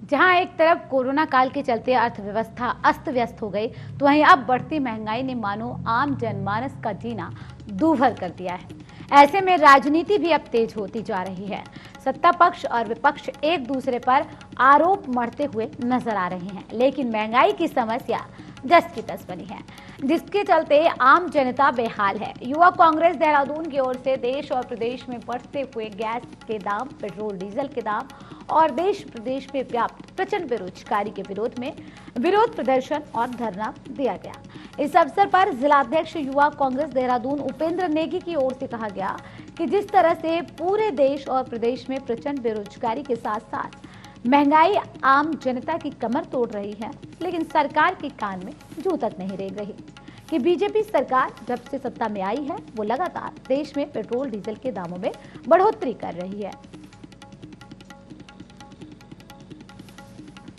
जहां एक तरफ कोरोना काल के चलते अर्थव्यवस्था अस्त व्यस्त हो गई, तो वहीं अब बढ़ती महंगाई ने मानो आम जनमानस का जीना दूभर कर दिया है। ऐसे में राजनीति भी अब तेज होती जा रही है। सत्ता पक्ष और विपक्ष एक दूसरे पर आरोप मढ़ते हुए नजर आ रहे हैं, लेकिन महंगाई की समस्या जस की तस बनी है, जिसके चलते आम जनता बेहाल है। युवा कांग्रेस देहरादून की ओर से देश और प्रदेश में बढ़ते हुए गैस के दाम, पेट्रोल डीजल के दाम और देश प्रदेश में व्याप्त प्रचंड बेरोजगारी के विरोध में विरोध प्रदर्शन और धरना दिया गया। इस अवसर पर जिलाध्यक्ष युवा कांग्रेस देहरादून उपेंद्र नेगी की ओर से कहा गया कि जिस तरह से पूरे देश और प्रदेश में प्रचंड बेरोजगारी के साथ साथ महंगाई आम जनता की कमर तोड़ रही है, लेकिन सरकार के कान में जूं तक नहीं रेंग रही कि बीजेपी सरकार जब से सत्ता में आई है वो लगातार देश में पेट्रोल डीजल के दामों में बढ़ोतरी कर रही है।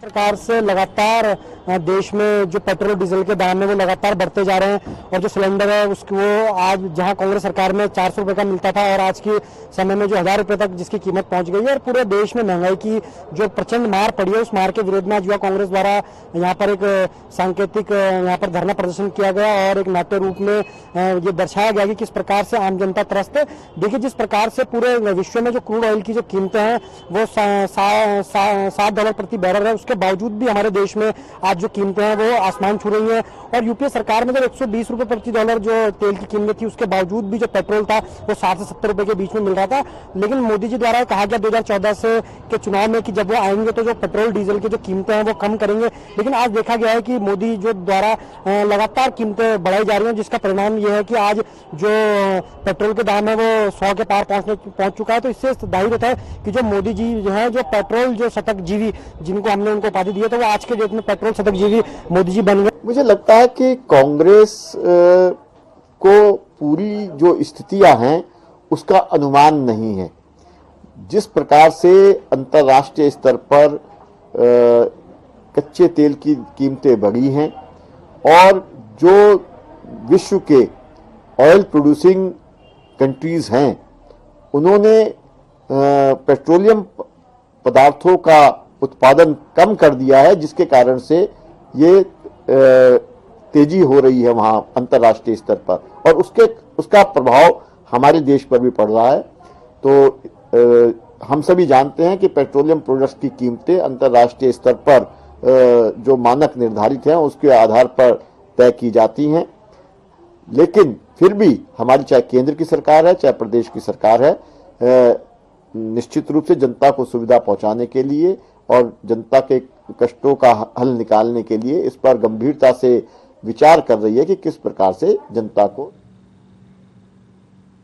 सरकार से लगातार देश में जो पेट्रोल डीजल के दाम है वो लगातार बढ़ते जा रहे हैं और जो सिलेंडर है उसको वो आज जहां कांग्रेस सरकार में 400 रुपए का मिलता था और आज के समय में जो 1000 रुपए तक जिसकी कीमत पहुंच गई है और पूरे देश में महंगाई की जो प्रचंड मार पड़ी है उस मार के विरोध में आज युवा कांग्रेस द्वारा यहाँ पर एक सांकेतिक यहाँ पर धरना प्रदर्शन किया गया और एक नाट्य रूप में ये दर्शाया गया कि किस प्रकार से आम जनता त्रस्त है। देखिए जिस प्रकार से पूरे विश्व में जो क्रूड ऑयल की जो कीमतें हैं वो $7 प्रति बैरल है, उसके बावजूद भी हमारे देश में आज जो कीमतें हैं वो आसमान छू रही हैं। और यूपीए सरकार में जब 120 रुपए प्रति डॉलर जो तेल की कीमत थी उसके बावजूद भी जो पेट्रोल था वो 60 से 70 रुपए के बीच में मिल रहा था। लेकिन मोदी जी द्वारा कहा गया 2014 से के चुनाव में कि जब वो आएंगे तो जो पेट्रोल डीजल की जो कीमतें हैं वो कम करेंगे, लेकिन आज देखा गया है कि मोदी जो द्वारा लगातार कीमतें बढ़ाई जा रही हैं, जिसका परिणाम ये है कि आज जो पेट्रोल के दाम है वो 100 के पार पहुंच चुका है। तो इससे जाहिर होता है कि जो मोदी जी जो है जो पेट्रोल जो शतक जीवी जिनको हमने उनको उपाधि दी है तो वो आज के डेट में पेट्रोल शतक जीवी मोदी जी बन गए। मुझे लगता है कि कांग्रेस को पूरी जो स्थितियां हैं उसका अनुमान नहीं है। जिस प्रकार से अंतर्राष्ट्रीय स्तर पर कच्चे तेल की कीमतें बढ़ी हैं और जो विश्व के ऑयल प्रोड्यूसिंग कंट्रीज हैं उन्होंने पेट्रोलियम पदार्थों का उत्पादन कम कर दिया है, जिसके कारण से ये तेजी हो रही है वहां अंतर्राष्ट्रीय स्तर पर और उसका प्रभाव हमारे देश पर भी पड़ रहा है। तो हम सभी जानते हैं कि पेट्रोलियम प्रोडक्ट्स की कीमतें अंतर्राष्ट्रीय स्तर पर जो मानक निर्धारित हैं उसके आधार पर तय की जाती हैं, लेकिन फिर भी हमारी चाहे केंद्र की सरकार है चाहे प्रदेश की सरकार है, निश्चित रूप से जनता को सुविधा पहुंचाने के लिए और जनता के कष्टों का हल निकालने के लिए इस पर गंभीरता से विचार कर रही है कि किस प्रकार से जनता को